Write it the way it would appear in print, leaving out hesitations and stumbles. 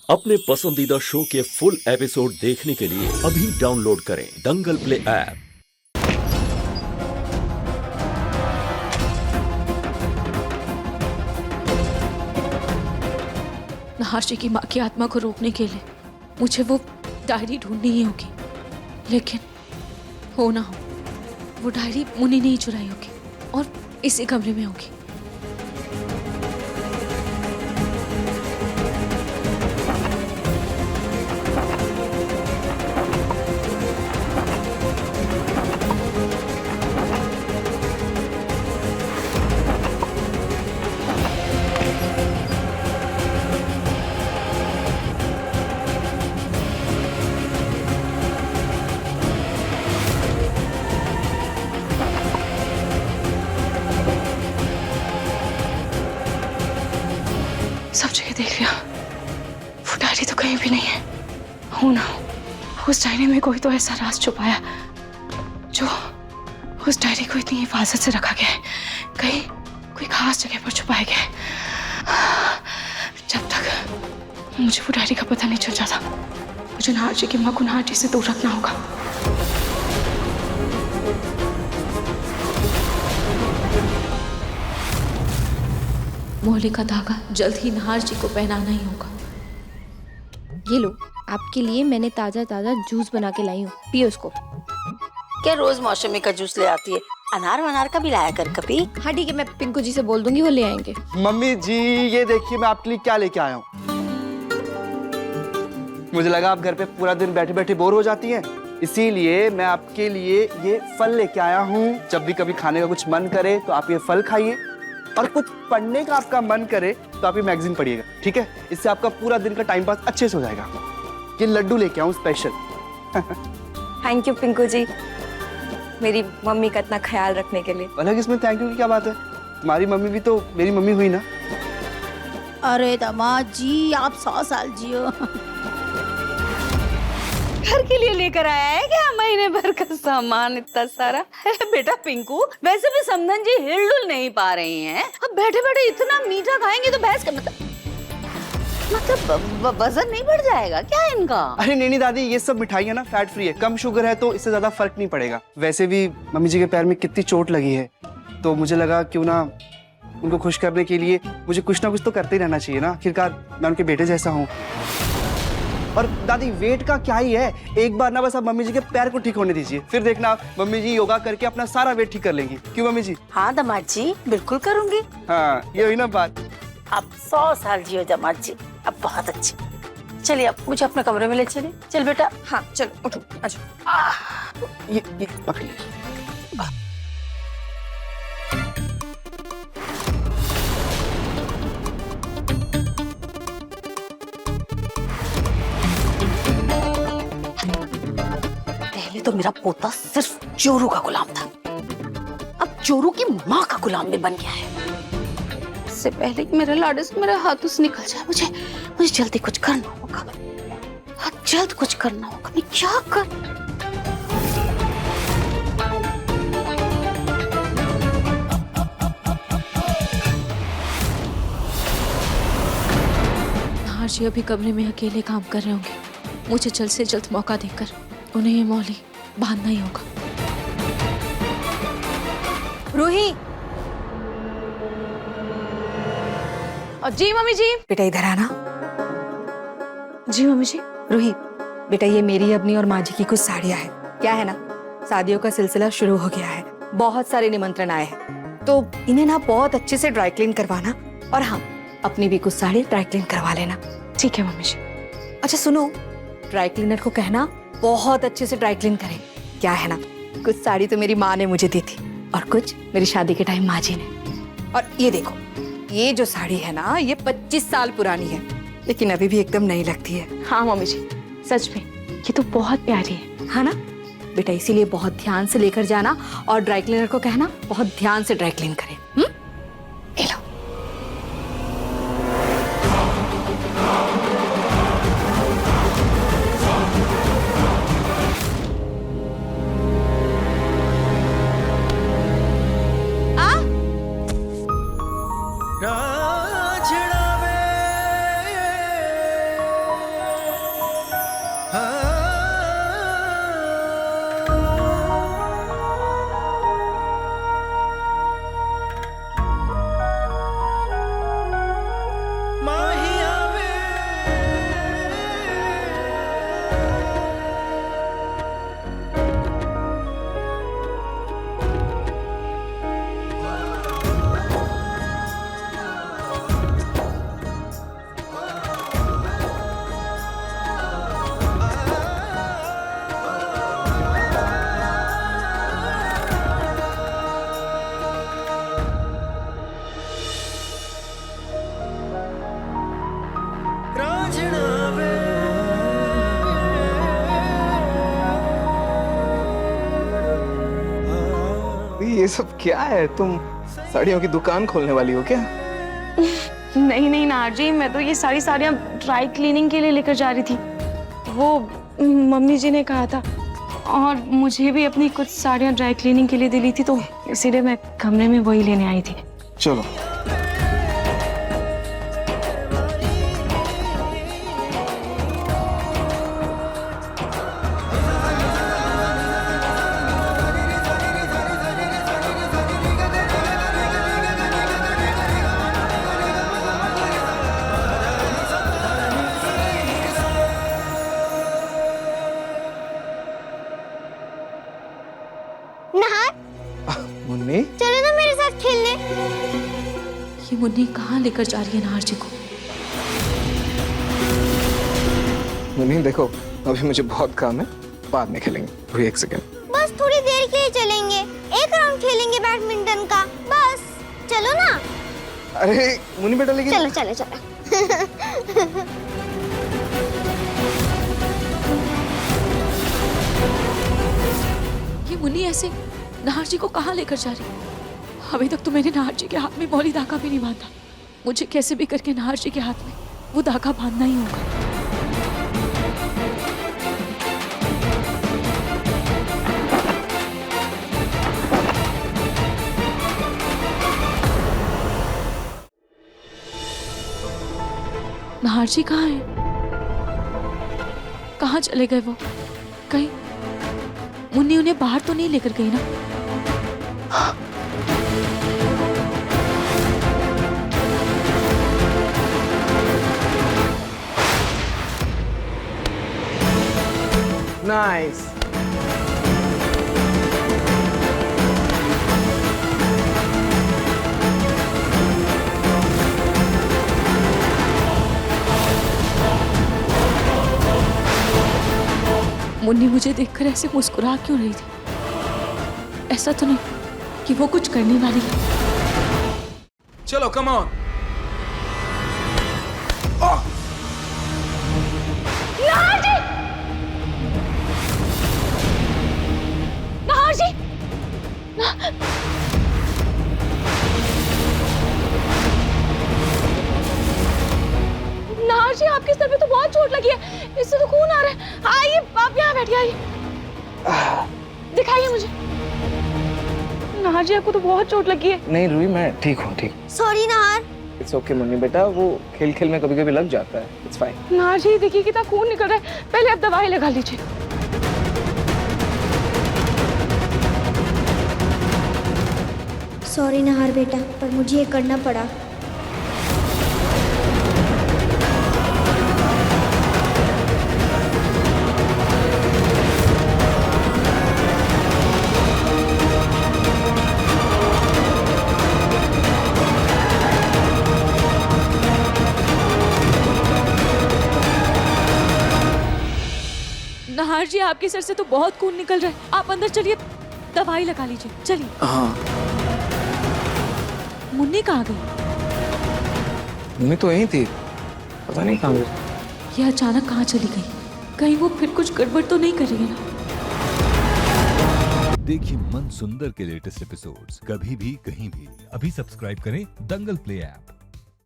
अपने पसंदीदा शो के फुल एपिसोड देखने के लिए अभी डाउनलोड करें दंगल प्ले ऐप। नहाशी की माँ की आत्मा को रोकने के लिए मुझे वो डायरी ढूंढनी ही होगी, लेकिन हो ना हो वो डायरी मुन्नी ने ही चुराई होगी और इसी कमरे में होगी। सब जगह देख लिया, वो डायरी तो कहीं भी नहीं है। हो ना हो उस डायरी में कोई तो ऐसा राज छुपाया जो उस डायरी को इतनी हिफाजत से रखा गया है, कहीं कोई खास जगह पर छुपाया गया है। जब तक मुझे वो डायरी का पता नहीं चल जाता, मुझे नहाशी की माँ को नहाशी से दूर रखना होगा। मौली का धागा जल्द ही नहार जी को पहनाना ही होगा। ये लो, आपके लिए मैंने ताजा ताजा जूस बना के लाई हूँ, पियो उसको। क्या रोज मौसमी का जूस ले आती है? अनार वनार का भी लाया कर कभी। हाँ ठीक है, मैं पिंकू जी से बोल दूंगी, वो ले आएंगे। मम्मी जी ये देखिए मैं आपके लिए क्या लेके आया हूँ। मुझे लगा आप घर पे पूरा दिन बैठे बैठे बोर हो जाती हैं, इसीलिए मैं आपके लिए ये फल लेके आया हूँ। जब भी कभी खाने का कुछ मन करे तो आप ये फल खाइए, और कुछ पढ़ने का आपका मन करे तो आप ये मैगजीन पढ़िएगा, ठीक है? इससे आपका पूरा दिन का टाइम पास अच्छे से हो जाएगा। ये लड्डू लेके आऊँ स्पेशल। थैंक यू पिंकू जी, मेरी मम्मी का इतना ख्याल रखने के लिए। अलग इसमें थैंक यू की क्या बात है? तुम्हारी मम्मी भी तो मेरी मम्मी हुई ना। अरे दामाद जी, आप 100 साल जियो। घर के लिए लेकर आया है क्या महीने भर का सामान इतना सारा? बेटा पिंकू, वैसे भी समधन जी हिलडुल नहीं पा रही हैं। अब बैठे बैठे इतना मीठा खाएंगे तो भैंस का मतलब वजन नहीं बढ़ जाएगा क्या इनका? अरे नहीं दादी, ये सब मिठाई है ना फैट फ्री है, कम शुगर है तो इससे ज्यादा फर्क नहीं पड़ेगा। वैसे भी मम्मी जी के पैर में कितनी चोट लगी है, तो मुझे लगा क्यों ना उनको खुश करने के लिए मुझे कुछ ना कुछ तो करते ही रहना चाहिए ना। आखिरकार मैं उनके बेटे जैसा हूँ। और दादी वेट का क्या ही है, एक बार ना बस आप मम्मी जी के पैर को ठीक होने दीजिए, फिर देखना आप मम्मी जी योगा करके अपना सारा वेट ठीक कर लेंगी। क्यों मम्मी जी? हाँ दामाद जी, बिल्कुल करूंगी। हाँ ये हुई ना बात। अब 100 साल जियो दामाद जी, अब बहुत अच्छी। चलिए अब मुझे अपने कमरे में ले चलिए। चल बेटा। हाँ चलो उठो, आजो। ये पकड़ लीजिए। पहले तो मेरा पोता सिर्फ चोरू का गुलाम था, अब चोरू की माँ का गुलाम भी बन गया है। इससे पहले कि मेरा लाडस मेरे हाथों से निकल जाए, मुझे जल्दी कुछ करना होगा। जल्द कुछ करना होगा। मैं क्या कर? नहार जी अभी कमरे में अकेले काम कर रहे होंगे, मुझे जल्द से जल्द मौका देकर उन्हें ये मौली बांधना ही होगा। रूही। जी मम्मी जी। बेटा इधर आना। जी मम्मी जी। रूही बेटा, ये मेरी अपनी और माँ जी की कुछ साड़ियाँ हैं। क्या है ना, शादियों का सिलसिला शुरू हो गया है, बहुत सारे निमंत्रण आए हैं, तो इन्हें ना बहुत अच्छे से ड्राई क्लीन करवाना, और हाँ अपनी भी कुछ साड़ी ड्राई क्लीन करवा लेना। ठीक है मम्मी जी। अच्छा सुनो, ड्राई क्लीनर को कहना बहुत अच्छे से ड्राई क्लीन करें। क्या है ना, कुछ साड़ी तो मेरी माँ ने मुझे दी थी और कुछ मेरी शादी के टाइम माँ जी ने। और ये देखो, ये जो साड़ी है ना, ये 25 साल पुरानी है, लेकिन अभी भी एकदम नई लगती है। हाँ मम्मी जी, सच में ये तो बहुत प्यारी है। हाँ ना बेटा, इसीलिए बहुत ध्यान से लेकर जाना, और ड्राई क्लीनर को कहना बहुत ध्यान से ड्राई क्लीन करें। ये लो। ये सब क्या है? तुम साड़ियों की दुकान खोलने वाली हो क्या? नहीं नहीं नार जी, मैं तो ये सारी साड़ियाँ ड्राई क्लीनिंग के लिए लेकर जा रही थी। वो मम्मी जी ने कहा था, और मुझे भी अपनी कुछ साड़ियाँ ड्राई क्लीनिंग के लिए दिली थी, तो इसीलिए मैं कमरे में वही लेने आई थी। चलो। मुन्नी, चलो ना मेरे साथ खेलने। ये मुन्नी कहाँ लेकर जा रही है नाहर जी को? मुन्नी देखो, अभी मुझे बहुत काम है, बाद में खेलेंगे। अभी एक सेकंड। बस थोड़ी देर के लिए चलेंगे, एक राउंड खेलेंगे बैडमिंटन का, बस चलो ना। अरे मुन्नी बेटा, लेकिन चलो चलो चलो। ये मुन्नी ऐसे नाहर जी को कहाँ लेकर जा रही है? अभी तक तो मैंने नाहर जी के हाथ में मौली धागा भी नहीं बांधा। मुझे कैसे भी करके नाहर जी के हाथ में वो धागा बांधना ही होगा। नाहर जी कहाँ हैं? कहाँ चले गए वो? कहीं मुन्नी उन्हें बाहर तो नहीं लेकर गई ना? नाइस। मुन्नी मुझे देखकर ऐसे मुस्कुरा क्यों रही थी? ऐसा तो नहीं कि वो कुछ करने वाली है? चलो कम ऑन। नाहर जी! नाहर जी, आपके सर पे तो बहुत चोट लगी है, इससे तो खून आ रहा है। आइए, आप यहाँ बैठिए, आइए, दिखाइए मुझे। नाहर जी, आपको तो बहुत चोट लगी है। नहीं रूही, मैं ठीक हूँ, ठीक। Sorry Nahar. It's okay Munni बेटा, वो खेल खेल में कभी कभी लग जाता है। It's fine. नाहर जी, देखिए कितना खून निकल रहा है, पहले आप दवाई लगा लीजिए। सॉरी नाहर बेटा, पर मुझे ये करना पड़ा। नाहर जी, आपके सर से तो बहुत खून निकल रहा है, आप अंदर चलिए, दवाई लगा लीजिए, चलिए। हाँ। मुन्नी कहाँ गई? मुन्नी तो यहीं थी, पता नहीं कहाँ गई। ये अचानक कहाँ चली गई? कहीं वो फिर कुछ गड़बड़ तो नहीं कर रही है ना? देखिए मन सुंदर के लेटेस्ट एपिसोड्स कभी भी कहीं भी। अभी सब्सक्राइब करें दंगल प्ले ऐप।